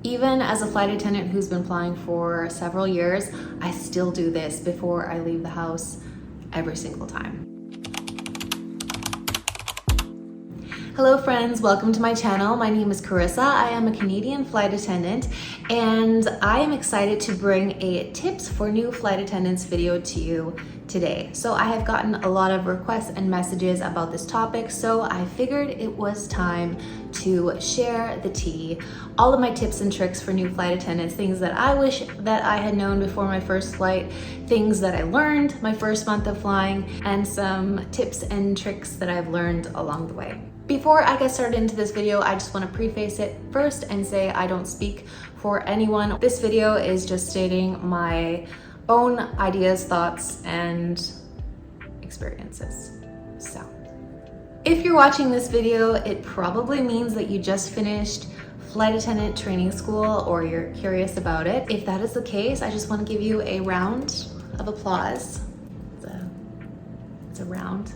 Even as a flight attendant who's been flying for several years, I still do this before I leave the house every single time. Hello friends, welcome to my channel. My name is Charissa. I am a Canadian flight attendant and I am excited to bring a tips for new flight attendants video to you today. So I have gotten a lot of requests and messages about this topic, so I figured it was time to share the tea, all of my tips and tricks for new flight attendants, things that I wish that I had known before my first flight, things that I learned my first month of flying, and some tips and tricks that I've learned along the way. Before I get started into this video, I just want to preface it first and say I don't speak for anyone. This video is just stating my own ideas, thoughts, and experiences. So, if you're watching this video, it probably means that you just finished flight attendant training school or you're curious about it. If that is the case, I just want to give you a round of applause. It's a round.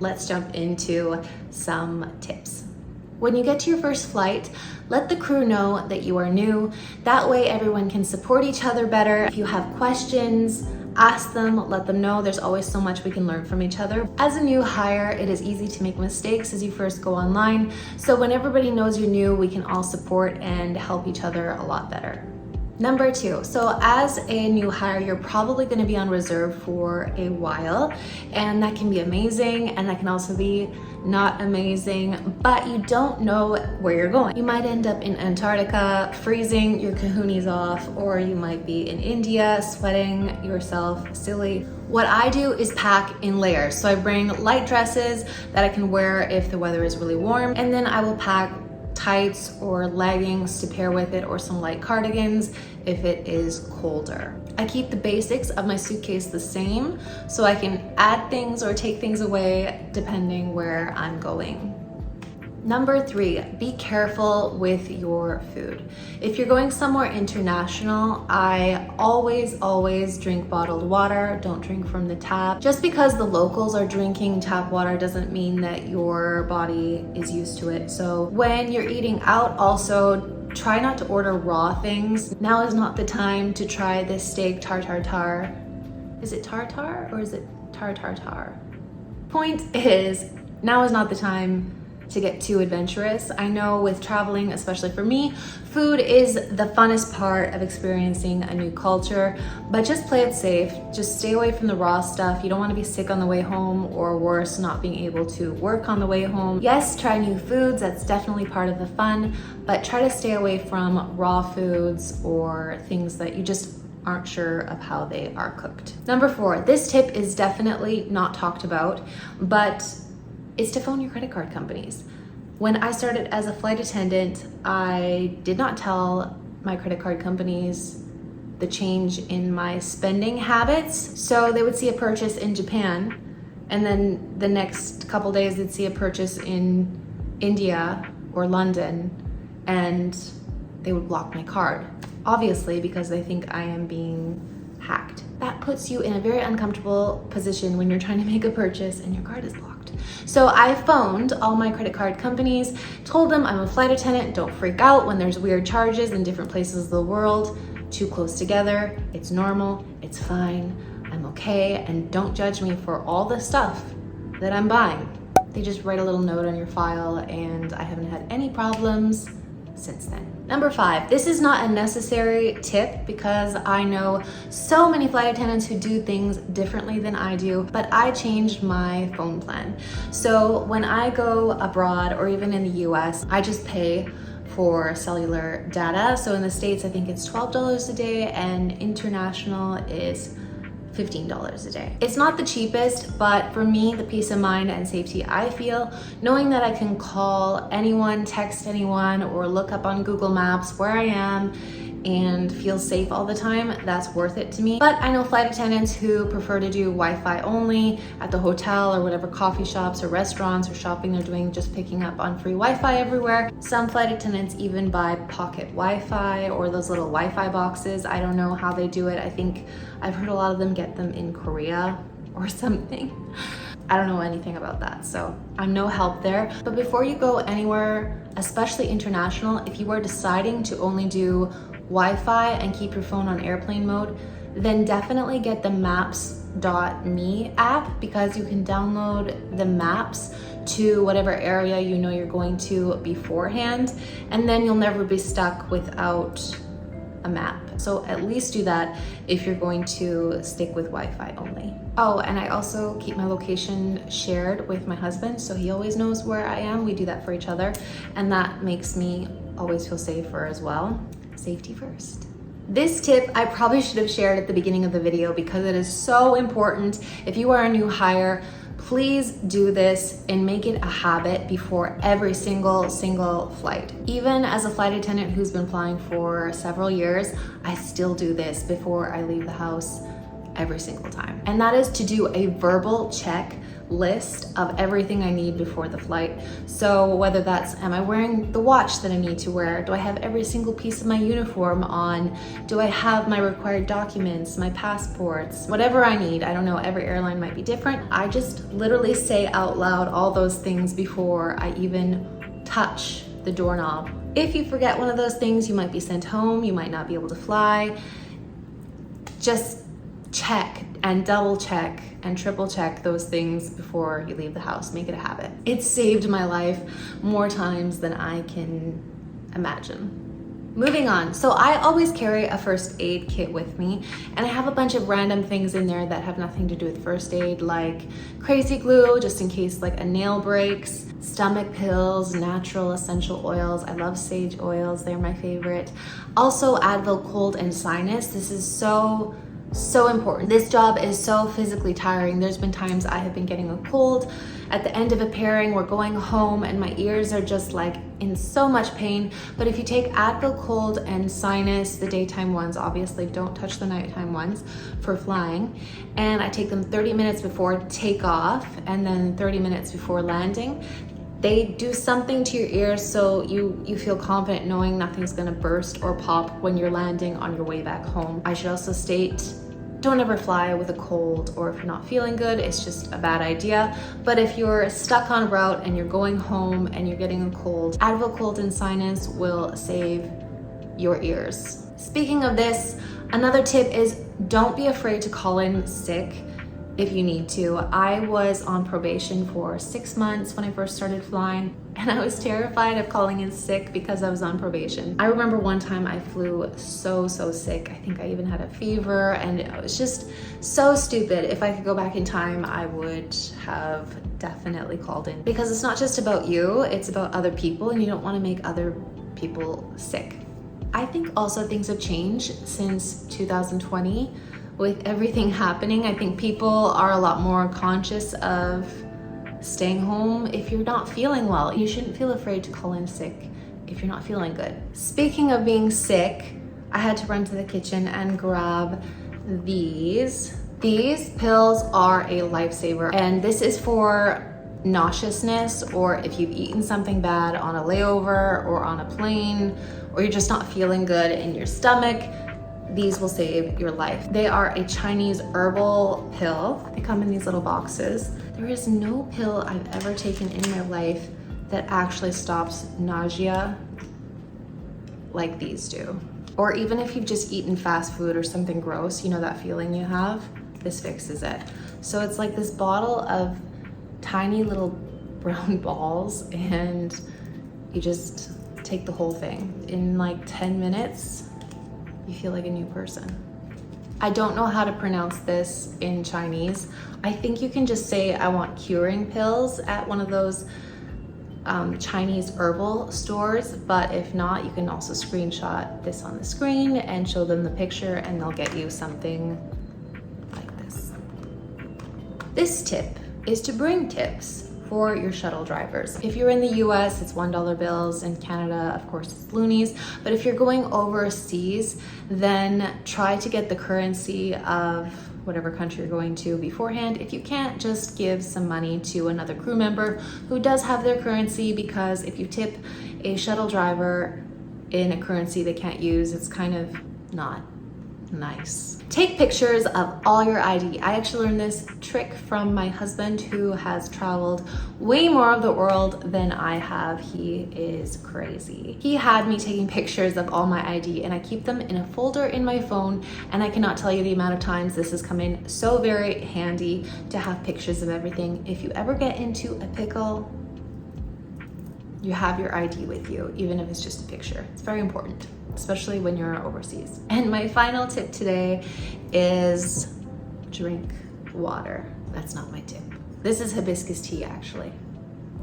Let's jump into some tips. When you get to your first flight, let the crew know that you are new. That way everyone can support each other better. If you have questions, ask them, let them know. There's always so much we can learn from each other. As a new hire, it is easy to make mistakes as you first go online. So when everybody knows you're new, we can all support and help each other a lot better. Number 2, so as a new hire, you're probably going to be on reserve for a while, and that can be amazing and that can also be not amazing, but you don't know where you're going. You might end up in Antarctica freezing your kahunas off, or you might be in India sweating yourself silly. What I do is pack in layers. So I bring light dresses that I can wear if the weather is really warm, and then I will pack tights or leggings to pair with it, or some light cardigans if it is colder. I keep the basics of my suitcase the same so I can add things or take things away depending where I'm going. Number 3, be careful with your food. If you're going somewhere international, I always drink bottled water. Don't drink from the tap. Just because the locals are drinking tap water doesn't mean that your body is used to it. So when you're eating out, also try not to order raw things. Now is not the time to try this steak tartare. Is it tartare or is it tartare? Point is, now is not the time to get too adventurous. I know with traveling, especially for me, food is the funnest part of experiencing a new culture, but just play it safe. Just stay away from the raw stuff. You don't want to be sick on the way home, or worse, not being able to work on the way home. Yes, try new foods, that's definitely part of the fun, but try to stay away from raw foods or things that you just aren't sure of how they are cooked. Number 4, this tip is definitely not talked about, but is to phone your credit card companies. When I started as a flight attendant, I did not tell my credit card companies the change in my spending habits. So they would see a purchase in Japan, and then the next couple days they'd see a purchase in India or London, and they would block my card. Obviously, because they think I am being hacked. That puts you in a very uncomfortable position when you're trying to make a purchase and your card is blocked. So I phoned all my credit card companies, told them I'm a flight attendant, don't freak out when there's weird charges in different places of the world, too close together, it's normal, it's fine, I'm okay, and don't judge me for all the stuff that I'm buying. They just write a little note on your file, and I haven't had any problems since then. Number 5, this is not a necessary tip because I know so many flight attendants who do things differently than I do, but I changed my phone plan. So when I go abroad or even in the US, I just pay for cellular data. So in the States, I think it's $12 a day, and international is $15 a day. It's not the cheapest, but for me, the peace of mind and safety I feel, knowing that I can call anyone, text anyone, or look up on Google Maps where I am and feel safe all the time, that's worth it to me. But I know flight attendants who prefer to do Wi-Fi only at the hotel or whatever coffee shops or restaurants or shopping they're doing, just picking up on free Wi-Fi everywhere. Some flight attendants even buy pocket Wi-Fi or those little Wi-Fi boxes. I don't know how they do it. I think I've heard a lot of them get them in Korea or something. I don't know anything about that, so I'm no help there. But before you go anywhere, especially international, if you are deciding to only do Wi-Fi and keep your phone on airplane mode, then definitely get the maps.me app, because you can download the maps to whatever area you know you're going to beforehand, and then you'll never be stuck without a map. So at least do that if you're going to stick with Wi-Fi only. Oh, and I also keep my location shared with my husband, so he always knows where I am. We do that for each other, and that makes me always feel safer as well. Safety first. This tip I probably should have shared at the beginning of the video because it is so important. If you are a new hire, please do this and make it a habit before every single flight. Even as a flight attendant who's been flying for several years, I still do this before I leave the house every single time. And that is to do a verbal check list of everything I need before the flight. So whether that's, am I wearing the watch that I need to wear? Do I have every single piece of my uniform on? Do I have my required documents, my passports, whatever I need? I don't know, every airline might be different. I just literally say out loud all those things before I even touch the doorknob. If you forget one of those things, you might be sent home, you might not be able to fly. Just check and double check and triple check those things before you leave the house. Make it a habit. It's saved my life more times than I can imagine. Moving on. So I always carry a first aid kit with me, and I have a bunch of random things in there that have nothing to do with first aid, like crazy glue, just in case like a nail breaks, stomach pills, natural essential oils. I love sage oils. They're my favorite. Also Advil cold and sinus. This is so important. This job is so physically tiring. There's been times I have been getting a cold at the end of a pairing. We're going home and my ears are just like in so much pain. But if you take Advil cold and sinus, the daytime ones, obviously don't touch the nighttime ones for flying, and I take them 30 minutes before takeoff and then 30 minutes before landing, they do something to your ears so you feel confident knowing nothing's gonna burst or pop when you're landing on your way back home. I should also state, don't ever fly with a cold, or if you're not feeling good, it's just a bad idea. But if you're stuck on route and you're going home and you're getting a cold, Advil cold and sinus will save your ears. Speaking of this, another tip is don't be afraid to call in sick if you need to. I was on probation for 6 months when I first started flying, and I was terrified of calling in sick because I was on probation. I remember one time I flew so sick. I think I even had a fever, and it was just so stupid. If I could go back in time, I would have definitely called in, because it's not just about you, it's about other people, and you don't want to make other people sick. I think also things have changed since 2020. With everything happening, I think people are a lot more conscious of staying home if you're not feeling well. You shouldn't feel afraid to call in sick if you're not feeling good. Speaking of being sick, I had to run to the kitchen and grab these. These pills are a lifesaver, and this is for nauseousness, or if you've eaten something bad on a layover or on a plane, or you're just not feeling good in your stomach. These will save your life. They are a Chinese herbal pill. They come in these little boxes. There is no pill I've ever taken in my life that actually stops nausea like these do. Or even if you've just eaten fast food or something gross, you know that feeling you have? This fixes it. So it's like this bottle of tiny little brown balls, and you just take the whole thing. In like 10 minutes, you feel like a new person. I don't know how to pronounce this in Chinese. I think you can just say, I want curing pills at one of those Chinese herbal stores, but if not, you can also screenshot this on the screen and show them the picture, and they'll get you something like this. This tip is to bring tips for your shuttle drivers. If you're in the US, it's $1 bills. In Canada, of course, it's loonies. But if you're going overseas, then try to get the currency of whatever country you're going to beforehand. If you can't, just give some money to another crew member who does have their currency, because if you tip a shuttle driver in a currency they can't use, it's kind of not nice. Take pictures of all your ID. I actually learned this trick from my husband, who has traveled way more of the world than I have. He is crazy. He had me taking pictures of all my ID, and I keep them in a folder in my phone, and I cannot tell you the amount of times this has come in so very handy to have pictures of everything. If you ever get into a pickle, you have your ID with you, even if it's just a picture. It's very important, especially when you're overseas. And my final tip today is drink water. That's not my tip. This is hibiscus tea, actually.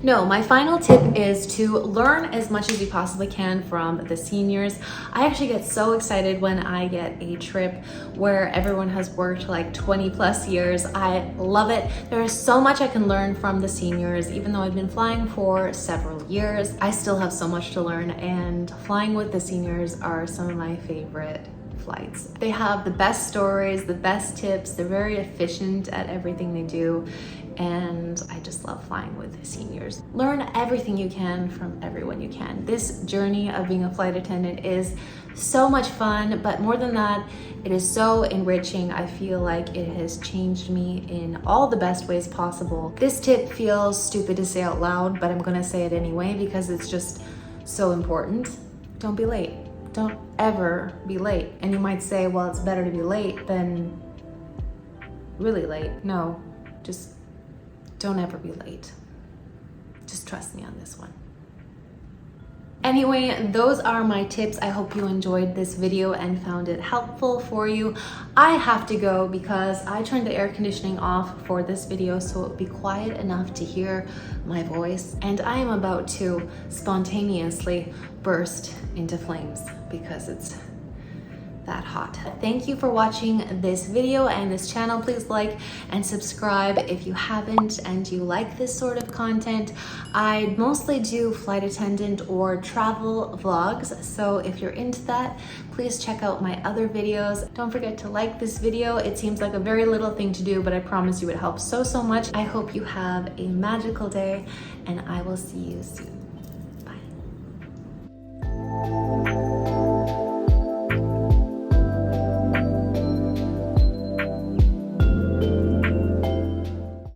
No, my final tip is to learn as much as you possibly can from the seniors. I actually get so excited when I get a trip where everyone has worked like 20 plus years. I love it. There is so much I can learn from the seniors. Even though I've been flying for several years, I still have so much to learn, and flying with the seniors are some of my favorite flights. They have the best stories, the best tips. They're very efficient at everything they do, and I just love flying with seniors. Learn everything you can from everyone you can. This journey of being a flight attendant is so much fun, but more than that, it is so enriching. I feel like it has changed me in all the best ways possible. This tip feels stupid to say out loud, but I'm gonna say it anyway because it's just so important. Don't be late. Don't ever be late. And you might say, well, it's better to be late than really late. No, just don't ever be late. Just trust me on this one. Anyway, those are my tips. I hope you enjoyed this video and found it helpful for you. I have to go because I turned the air conditioning off for this video so it would be quiet enough to hear my voice. And I am about to spontaneously burst into flames because it's that hot. Thank you for watching this video and this channel. Please like and subscribe if you haven't and you like this sort of content. I mostly do flight attendant or travel vlogs, so if you're into that, please check out my other videos. Don't forget to like this video. It seems like a very little thing to do, but I promise you it helps so much. I hope you have a magical day, and I will see you soon. Bye.